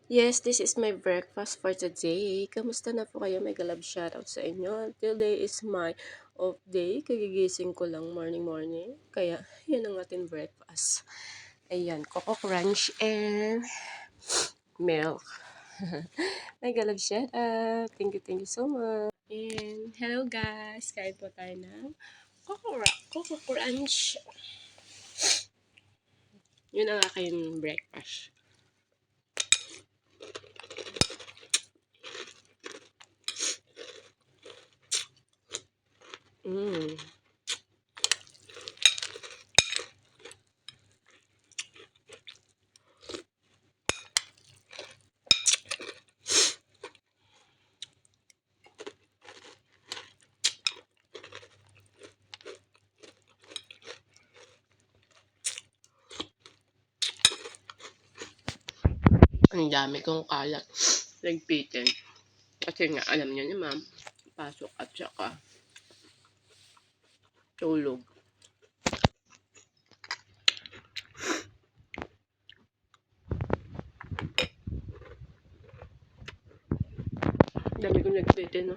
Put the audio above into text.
Yes, this is my breakfast for today. Kamusta na po kayo? Mega love shoutout sa inyo. Today is my off day. Kagigising ko lang morning. Kaya, yan ang ating breakfast. Ayan, Coco Crunch and milk. Mega love shoutout. Thank you so much. And hello guys. Kain po tayo ng Coco Crunch. Yun ang aking breakfast. Mmm. Ang dami kong kalat. Nagpitin. Kasi nga, alam niyo naman, pasok at saka tulog. Dami kong nagpitin, no?